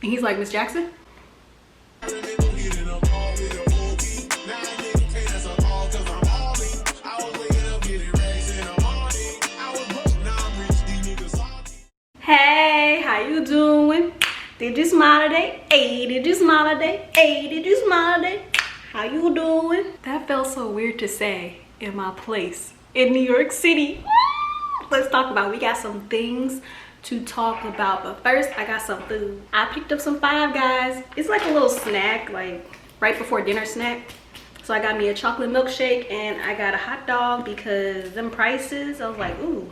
And he's like, Miss Jackson? Hey, how you doing? Did you smile today? Hey, did you smile today? Hey, did you smile today? How you doing? That felt so weird to say in my place in New York City. Let's talk about, we got some things to talk about, but first I got some food. I picked up some Five Guys. It's like a little snack, like right before dinner snack. So I got me a chocolate milkshake and I got a hot dog because them prices, I was like, ooh.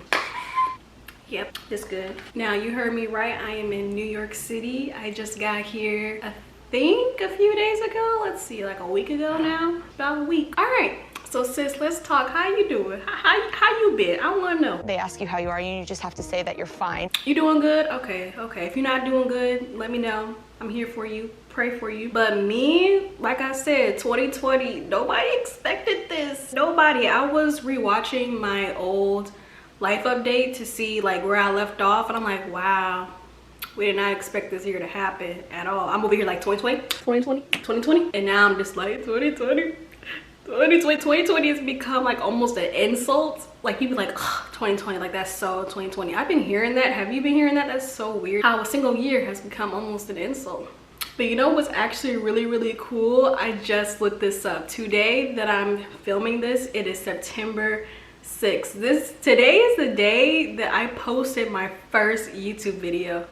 Yep, this good. Now you heard me right, I am in New York City. I just got here, I think a few days ago. Let's see, like a week ago now, about a week. All right, so sis, let's talk. How you doing? How you been? I wanna know. They ask you how you are, and you just have to say that you're fine. You doing good? Okay. If you're not doing good, let me know. I'm here for you, pray for you. But me, like I said, 2020, nobody expected this. Nobody. I was rewatching my old life update to see like where I left off, and I'm like, wow, we did not expect this year to happen at all. I'm over here like 2020, and now I'm just like 2020 has become like almost an insult. Like people like, oh, 2020, like that's so 2020. I've been hearing that. Have you been hearing that? That's so weird how a single year has become almost an insult. But you know what's actually really cool? I just looked this up. Today that I'm filming this, it is September 6th. Today is the day that I posted my first YouTube video.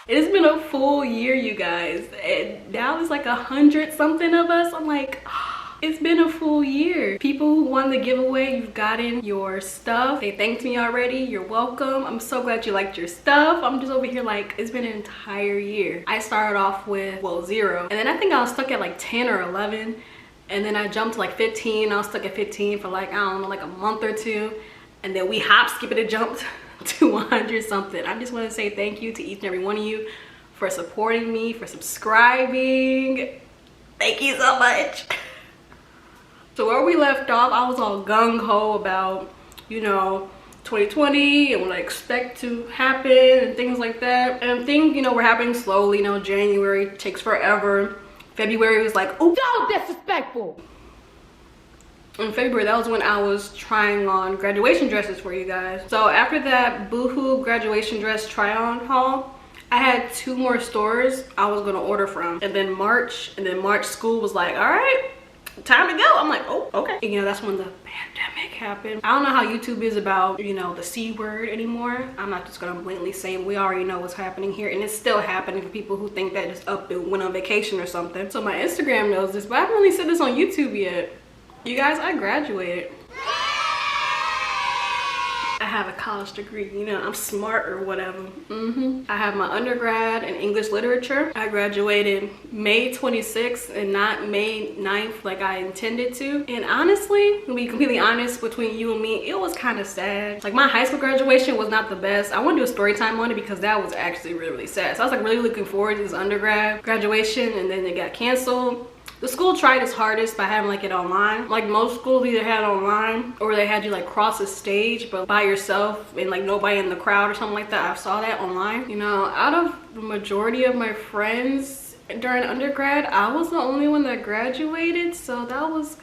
It has been a full year, you guys, and now there's like 100 something of us. I'm like, oh, it's been a full year. People who won the giveaway, you've gotten your stuff. They thanked me already. You're welcome. I'm so glad you liked your stuff. I'm just over here like, it's been an entire year. I started off with, well, 0, and then I think I was stuck at like 10 or 11. And then I jumped to like 15. I was stuck at 15 for like, I don't know, like a month or two. And then we hop, skip it, and jumped to 100 something. I just want to say thank you to each and every one of you for supporting me, for subscribing. Thank you so much. So where we left off, I was all gung-ho about, you know, 2020 and what I expect to happen and things like that. And things, you know, were happening slowly. You know, January takes forever. February was like, oh, so disrespectful. In February, that was when I was trying on graduation dresses for you guys. So after that Boohoo graduation dress try-on haul, I had 2 more stores I was gonna order from. And then March school was like, all right, time to go. I'm like, oh, okay. And, you know, that's when the pandemic happened. I don't know how YouTube is about, you know, the C word anymore. I'm not just gonna blatantly say we already know what's happening here, and it's still happening for people who think that just up and went on vacation or something. So my Instagram knows this, but I haven't really said this on YouTube yet. You guys, I graduated. I have a college degree, you know, I'm smart or whatever. I have my undergrad in English literature. I graduated May 26th and not May 9th like I intended to. And honestly, to be completely honest, between you and me, it was kind of sad. Like my high school graduation was not the best. I want to do a story time on it because that was actually really sad. So I was like really looking forward to this undergrad graduation, and then it got canceled. The school tried its hardest by having like it online. Like most schools either had it online or they had you like cross a stage but by yourself and like nobody in the crowd or something like that. I saw that online. You know, out of the majority of my friends during undergrad, I was the only one that graduated. So that was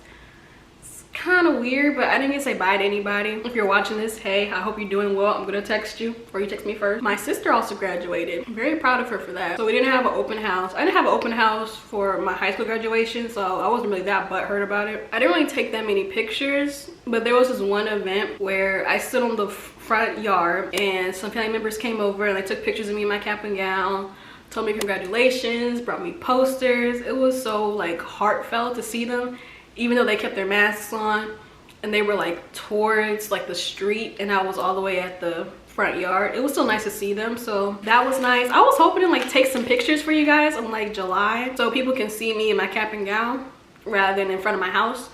kind of weird, but I didn't get to say bye to anybody. If you're watching this, hey, I hope you're doing well. I'm gonna text you, or you text me first. My sister also graduated. I'm very proud of her for that. So we didn't have an open house. I didn't have an open house for my high school graduation, so I wasn't really that butthurt about it. I didn't really take that many pictures, but there was this one event where I stood on the front yard and some family members came over and they took pictures of me in my cap and gown, told me congratulations, brought me posters. It was so like heartfelt to see them, even though they kept their masks on and they were like towards like the street and I was all the way at the front yard. It was still nice to see them, so that was nice. I was hoping to like take some pictures for you guys in like July so people can see me in my cap and gown rather than in front of my house,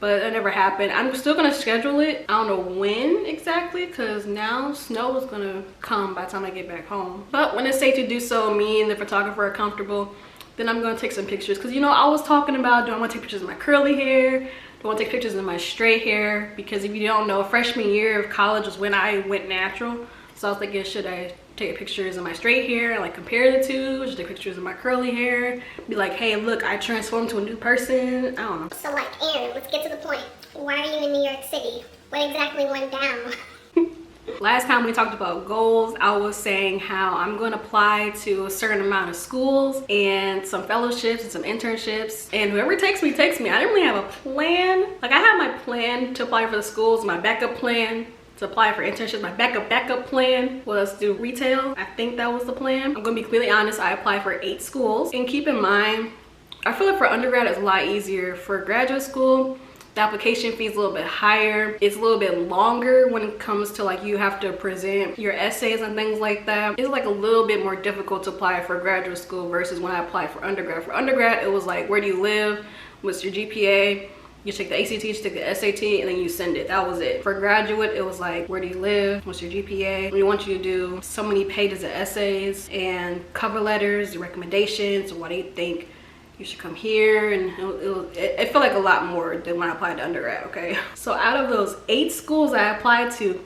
but that never happened. I'm still gonna schedule it. I don't know when exactly because now snow is gonna come by the time I get back home, but when it's safe to do so, me and the photographer are comfortable, then I'm gonna take some pictures. Because you know, I was talking about, do I want to take pictures of my curly hair, do I want to take pictures of my straight hair? Because if you don't know, freshman year of college was when I went natural, so I was thinking, should I take take pictures of my straight hair, like compare the two, just take pictures of my curly hair, be like, hey, look, I transformed to a new person. I don't know. So like, Anne, let's get to the point. Why are you in New York City? What exactly went down? Last time we talked about goals, I was saying how I'm going to apply to a certain amount of schools and some fellowships and some internships, and whoever takes me takes me. I didn't really have a plan. Like, I had my plan to apply for the schools, my backup plan to apply for internships. My backup plan was to do retail. I think that was the plan. I'm gonna be completely honest, I applied for 8 schools. And keep in mind, I feel like for undergrad it's a lot easier. For graduate school, the application fee is a little bit higher. It's a little bit longer when it comes to like you have to present your essays and things like that. It's like a little bit more difficult to apply for graduate school versus when I applied for undergrad. For undergrad, it was like, where do you live? What's your GPA? You take the ACT, you take the SAT, and then you send it. That was it. For graduate, it was like, where do you live? What's your GPA? We want you to do so many pages of essays and cover letters, recommendations. Why do you think you should come here? And it felt like a lot more than when I applied to undergrad, okay? So out of those 8 schools I applied to,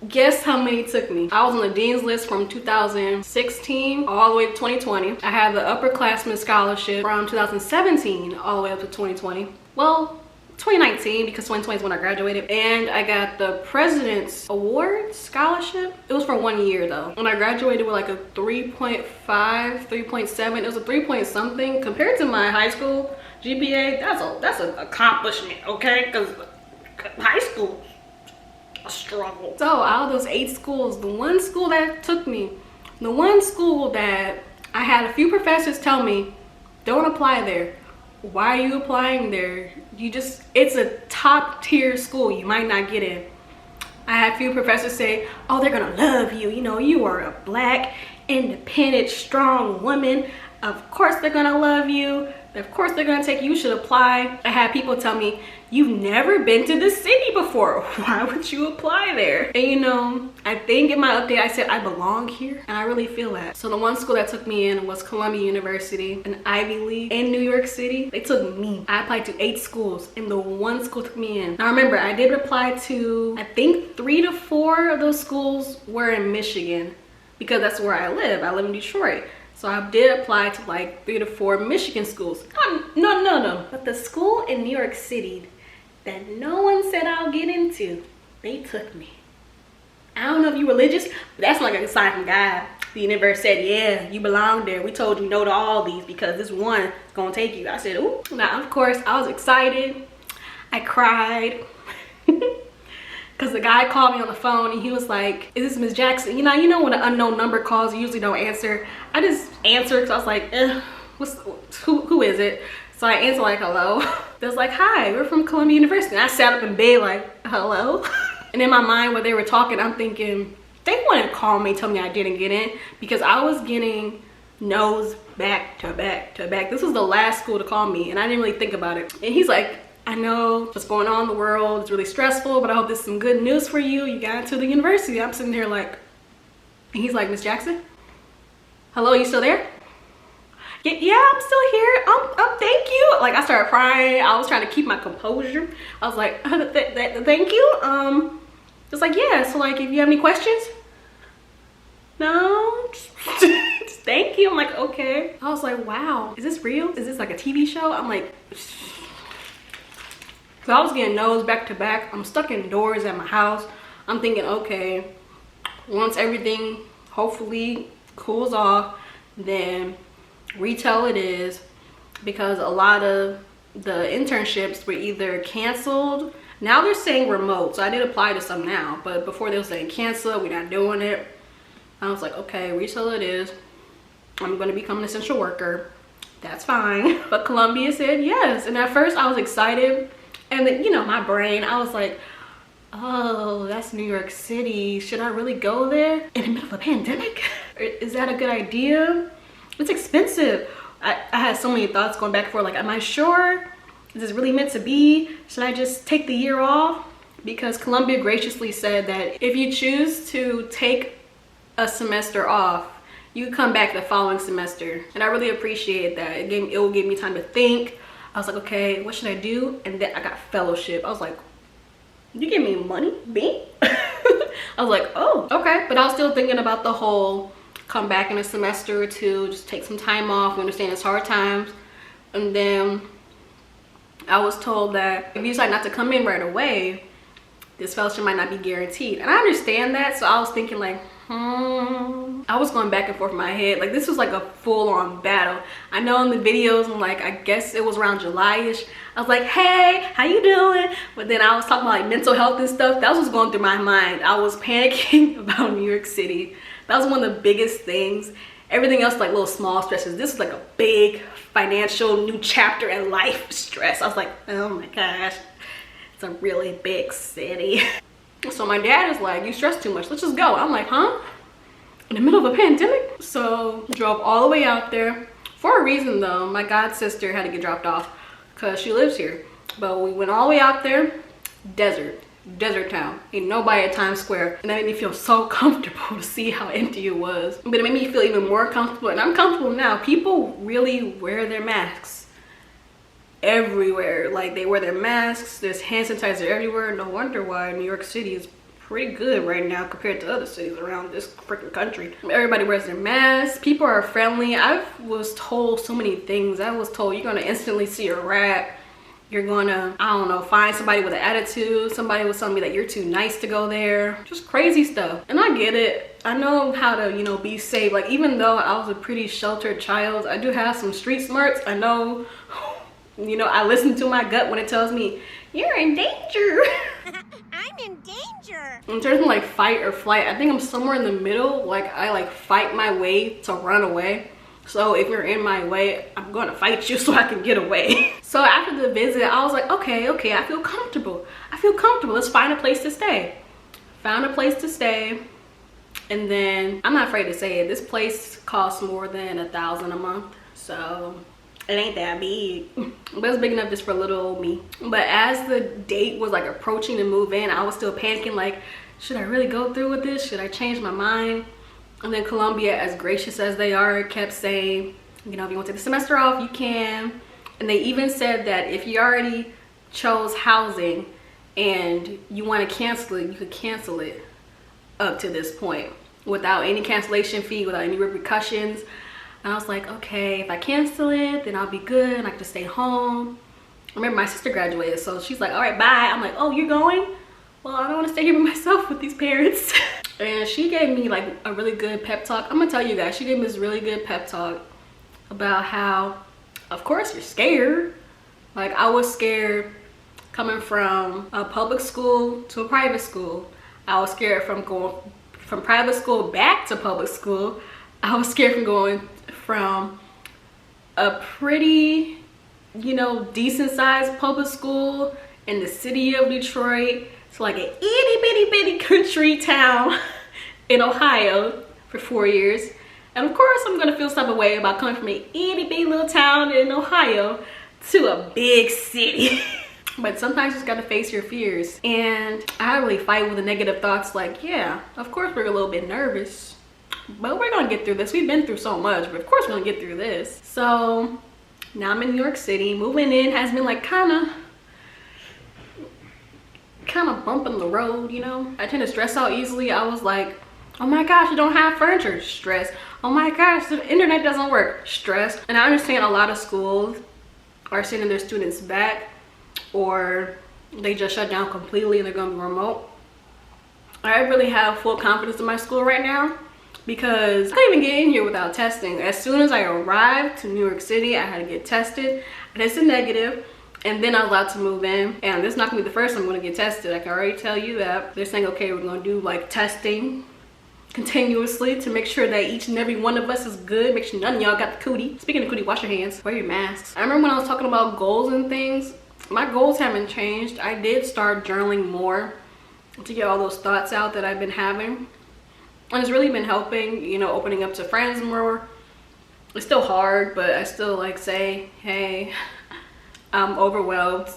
guess how many took me? I was on the dean's list from 2016 all the way to 2020. I had the upperclassman scholarship from 2017 all the way up to 2020. Well, 2019, because 2020 is when I graduated. And I got the President's Award Scholarship. It was for 1 year though. When I graduated with like a 3.5, 3.7, it was a 3 point something. Compared to my high school GPA, that's an accomplishment, okay? Because high school, a struggle. So out of those 8 schools, the one school that took me, the one school that I had a few professors tell me, don't apply there. Why are you applying there? It's a top tier school, you might not get in. I had a few professors say, oh, they're gonna love you. You know, you are a black, independent, strong woman. Of course they're gonna love you. Of course they're gonna take you, you should apply. I had people tell me, you've never been to the city before. Why would you apply there? And you know, I think in my update I said I belong here, and I really feel that. So the one school that took me in was Columbia University, an Ivy League in New York City. They took me. I applied to 8 schools and the one school took me in. Now remember, I did apply to, I think 3 to 4 of those schools were in Michigan because that's where I live. I live in Detroit. So I did apply to like 3 to 4 Michigan schools. No. But the school in New York City that no one said I'll get into, they took me. I don't know if you're religious, but that's like a sign from God. The universe said, yeah, you belong there. We told you no to all these because this one is gonna take you. I said, ooh. Now, of course, I was excited. I cried. Because the guy called me on the phone and he was like, is this Miss Jackson? You know when an unknown number calls, you usually don't answer. I just answered because I was like, who is it? So I answered like, hello. They was like, hi, we're from Columbia University. And I sat up in bed like, hello? And in my mind, when they were talking, I'm thinking, they want to call me, tell me I didn't get in, because I was getting no's back to back to back. This was the last school to call me and I didn't really think about it. And he's like, I know what's going on in the world, it's really stressful, but I hope this is some good news for you. You got into the university. I'm sitting there like, and he's like, Miss Jackson? Hello, you still there? Yeah, I'm still here. Thank you. Like, I started crying. I was trying to keep my composure. I was like, thank you. It's like, yeah, so like, if you have any questions? No? Just thank you. I'm like, okay. I was like, wow, is this real? Is this like a TV show? I'm like, so I was getting no's back to back. I'm stuck indoors at my house. I'm thinking, okay, once everything hopefully cools off, then retail it is, because a lot of the internships were either canceled. Now they're saying remote, so I did apply to some now, but before they were saying cancel, we're not doing it. I was like, okay, retail it is. I'm going to become an essential worker. That's fine. But Columbia said yes, and at first I was excited. And then, you know, my brain, I was like, oh, that's New York City. Should I really go there in the middle of a pandemic? Is that a good idea? It's expensive. I had so many thoughts going back and forth, like, am I sure? Is this really meant to be? Should I just take the year off? Because Columbia graciously said that if you choose to take a semester off, you come back the following semester. And I really appreciate that. It will give me time to think. I was like, okay, what should I do? And then I got fellowship. I was like, you give me money? Me? I was like, oh, okay. But I was still thinking about the whole come back in a semester or two, just take some time off. We understand it's hard times. And then I was told that if you decide not to come in right away, this fellowship might not be guaranteed. And I understand that. So I was thinking like, I was going back and forth in my head. Like, this was like a full-on battle. I know in the videos, I'm like, I guess it was around July-ish, I was like, hey, how you doing? But then I was talking about like mental health and stuff. That was what's going through my mind. I was panicking about New York City. That was one of the biggest things. Everything else like little small stresses. This was like a big financial new chapter in life stress. I was like, oh my gosh, it's a really big city. So my dad is like, you stress too much, let's just go. I'm like, huh? In the middle of a pandemic? So drove all the way out there for a reason though. My god sister had to get dropped off because she lives here. But we went all the way out there, desert town, ain't nobody at Times Square. And that made me feel so comfortable to see how empty it was. But it made me feel even more comfortable, and I'm comfortable now. People really wear their masks everywhere. Like, they wear their masks, there's hand sanitizer everywhere. No wonder why New York City is pretty good right now compared to other cities around this freaking country. Everybody wears their masks, people are friendly. I was told so many things. I was told you're gonna instantly see a rat, you're gonna, I don't know, find somebody with an attitude. Somebody was telling me that you're too nice to go there. Just crazy stuff. And I get it. I know how to, you know, be safe. Like, even though I was a pretty sheltered child, I do have some street smarts. I know, you know, I listen to my gut when it tells me, you're in danger. I'm in danger. In terms of like fight or flight, I think I'm somewhere in the middle. Like, I like fight my way to run away. So if you're in my way, I'm gonna fight you so I can get away. So after the visit, I was like, okay, I feel comfortable. Let's find a place to stay. Found a place to stay. And then, I'm not afraid to say it, this place costs more than $1,000 a month. So it ain't that big, but it's big enough just for little old me. But as the date was like approaching to move in, I was still panicking, like, should I really go through with this? Should I change my mind? And then Columbia, as gracious as they are, kept saying, you know, if you want to take the semester off, you can. And they even said that if you already chose housing and you want to cancel it, you could cancel it up to this point without any cancellation fee, without any repercussions. And I was like, okay, if I cancel it, then I'll be good and I can just stay home. I remember my sister graduated, so she's like, all right, bye. I'm like, oh, you're going? Well, I don't want to stay here by myself with these parents. And she gave me like a really good pep talk. I'm gonna tell you guys, she gave me this really good pep talk about how, of course, you're scared. Like, I was scared coming from a public school to a private school. I was scared from going from private school back to public school. I was scared from going from a pretty, you know, decent sized public school in the city of Detroit to like an itty bitty country town in Ohio for 4 years. And of course I'm gonna feel some type of way about coming from an itty bitty little town in Ohio to a big city. But sometimes you just gotta face your fears. And I really fight with the negative thoughts, like, yeah, of course we're a little bit nervous, but we're gonna get through this. We've been through so much, but of course we're gonna get through this. So now I'm in New York City. Moving in has been like kind of bumping the road, you know. I tend to stress out easily. I was like, oh my gosh, you don't have furniture, stress. Oh my gosh, the internet doesn't work, stress. And I understand a lot of schools are sending their students back, or they just shut down completely and they're gonna be remote. I really have full confidence in my school right now because I couldn't even get in here without testing. As soon as I arrived to New York City, I had to get tested. I tested negative, and then I was allowed to move in. And this is not gonna be the first time I'm gonna get tested. I can already tell you that. They're saying, okay, we're gonna do like testing continuously to make sure that each and every one of us is good. Make sure none of y'all got the cootie. Speaking of cootie, wash your hands, wear your masks. I remember when I was talking about goals and things, my goals haven't changed. I did start journaling more to get all those thoughts out that I've been having. And it's really been helping, you know, opening up to friends more. It's still hard, but I still like say, hey, I'm overwhelmed.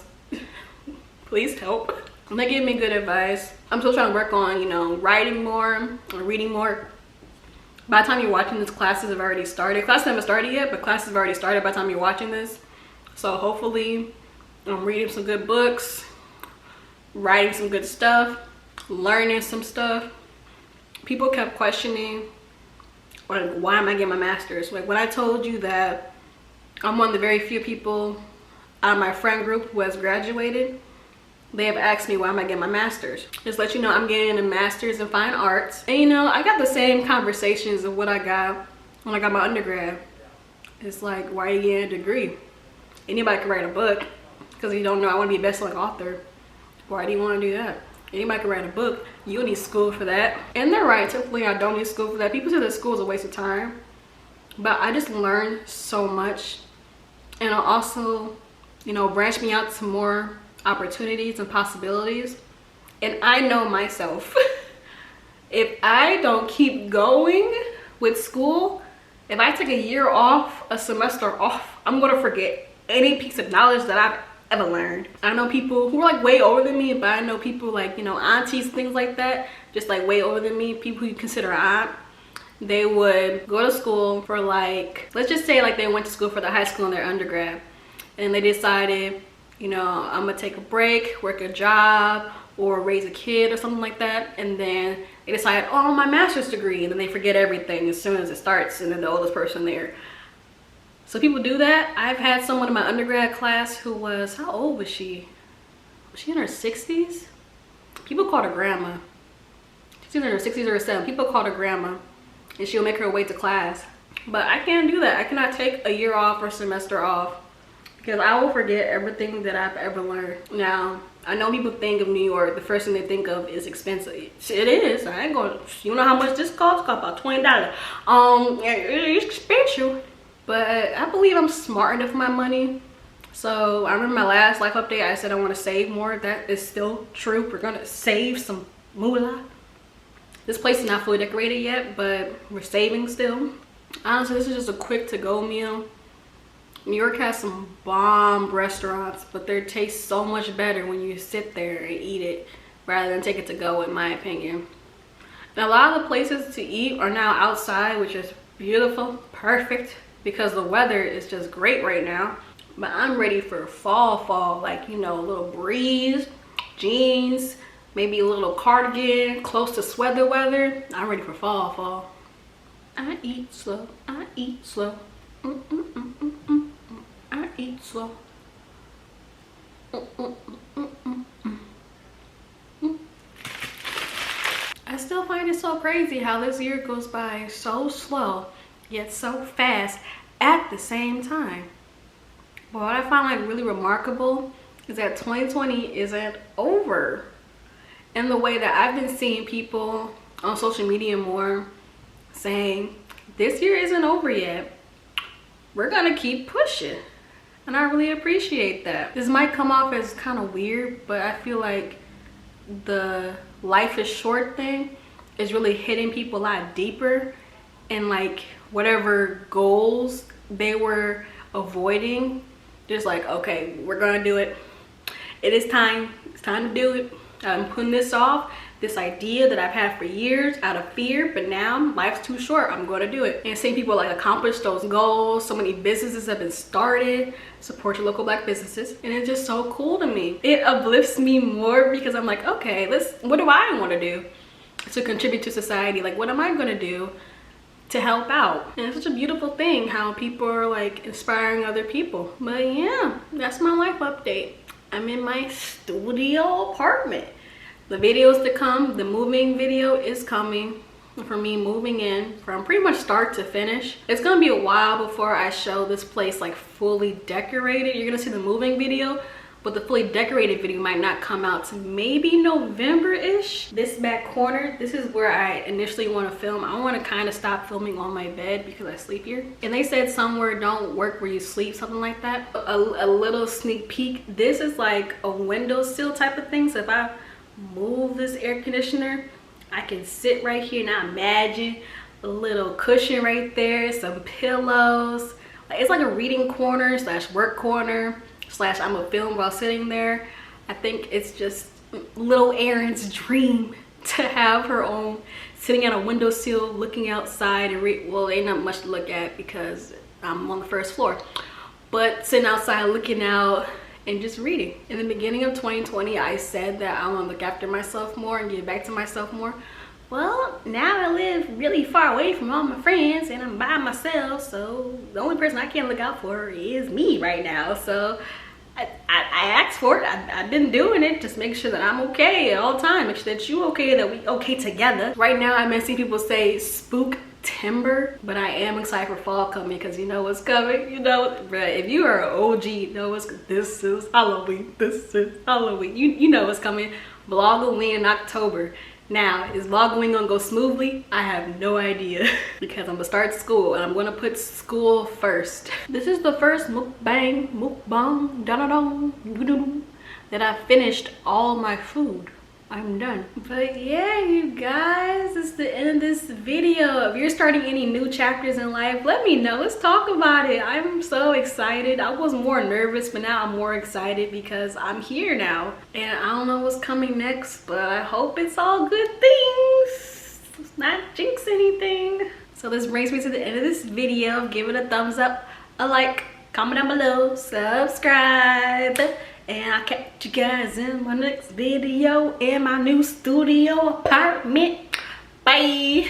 Please help. And they give me good advice. I'm still trying to work on, you know, writing more or reading more. By the time you're watching this, classes have already started. Classes haven't started yet, but classes have already started by the time you're watching this. So hopefully I'm reading some good books, writing some good stuff, learning some stuff. people kept questioning, like, why am I getting my master's? Like, when I told you that I'm one of the very few people out of my friend group who has graduated, they have asked me why am I getting my master's. Just let you know, I'm getting a master's in fine arts. And you know, I got the same conversations of what I got when I got my undergrad. It's like, why are you getting a degree? Anybody can write a book. Because you don't know, I want to be a best-selling author. Why do you want to do that? Anybody can write a book. You don't need school for that. And they're right, typically I don't need school for that. People say that school is a waste of time. But I just learned so much. And it'll also, you know, branch me out to more opportunities and possibilities. And I know myself. If I don't keep going with school, if I take a year off, a semester off, I'm going to forget any piece of knowledge that I've ever learned. I know people who are like way older than me, but I know people like, you know, aunties, things like that, just like way older than me, people who you consider aunt. They would go to school for like, let's just say like they went to school for the high school and their undergrad, and they decided, you know, I'm gonna take a break, work a job, or raise a kid or something like that, and then they decide, oh, my master's degree, and then they forget everything as soon as it starts, and then the oldest person there. So people do that. I've had someone in my undergrad class who was, how old was she? Was she in her 60s? People called her grandma. She's in her 60s or her 70s. People called her grandma, and she'll make her way to class. But I can't do that. I cannot take a year off or semester off, because I will forget everything that I've ever learned. Now, I know people think of New York, the first thing they think of is expensive. It is. I ain't gonna, you know how much this costs? It costs about $20. It's expensive. But I believe I'm smart enough with my money. So I remember my last life update, I said I want to save more. That is still true. We're gonna save some moolah. This place is not fully decorated yet, but we're saving still. Honestly, this is just a quick to-go meal. New York has some bomb restaurants, but they taste so much better when you sit there and eat it rather than take it to go, in my opinion. And a lot of the places to eat are now outside, which is beautiful, perfect, because the weather is just great right now. But I'm ready for fall, like, you know, a little breeze, jeans, maybe a little cardigan, close to sweater weather. I'm ready for fall. I eat slow, I eat slow. I eat slow. I still find it so crazy how this year goes by so slow, yet so fast at the same time. But what I find like really remarkable is that 2020 isn't over. And the way that I've been seeing people on social media more saying, this year isn't over yet. We're gonna keep pushing. And I really appreciate that. This might come off as kind of weird, but I feel like the life is short thing is really hitting people a lot deeper, and like whatever goals they were avoiding, just like, okay, we're gonna do it. It is time. It's time to do it. I'm putting this off, this idea that I've had for years out of fear, but now life's too short. I'm going to do it. And seeing people like accomplish those goals, so many businesses have been started. Support your local Black businesses, and it's just so cool to me. It uplifts me more because I'm like, okay, what do I want to do to contribute to society? Like, what am I going to do to help out? And it's such a beautiful thing how people are like inspiring other people. But yeah, that's my life update. I'm in my studio apartment. The videos to come, the moving video is coming for me moving in from pretty much start to finish. It's gonna be a while before I show this place like fully decorated. You're gonna see the moving video, but the fully decorated video might not come out to maybe November-ish. This back corner, this is where I initially want to film. I want to kind of stop filming on my bed because I sleep here. And they said somewhere don't work where you sleep, something like that. A little sneak peek. This is like a windowsill type of thing. So if I move this air conditioner, I can sit right here. Now imagine a little cushion right there, some pillows. It's like a reading corner slash work corner slash I'm a film while sitting there. I think it's just little Erin's dream to have her own sitting at a windowsill looking outside and read. Well, ain't not much to look at because I'm on the first floor, but sitting outside looking out and just reading. In the beginning of 2020, I said that I want to look after myself more and get back to myself more, Well, now I live really far away from all my friends and I'm by myself, so the only person I can look out for is me right now. So I asked for it. I've been doing it. Just make sure that I'm okay at all time. Make sure that you okay, that we okay together. Right now, I've been seeing people say spook timber, but I am excited for fall coming because you know what's coming. You know, but if you are an OG, you know what's, this is Halloween. This is Halloween. You know what's coming. Vlogoween in October. Now, is Vlogoween gonna go smoothly? I have no idea because I'm gonna start school and I'm gonna put school first. This is the first mukbang, that I finished all my food. I'm done. But yeah, you guys, it's the end of this video. If you're starting any new chapters in life, let me know. Let's talk about it. I'm so excited. I was more nervous, but now I'm more excited because I'm here now. And I don't know what's coming next, but I hope it's all good things. Let's not jinx anything. So this brings me to the end of this video. Give it a thumbs up, a like, comment down below, subscribe. And I'll catch you guys in my next video in my new studio apartment. Bye.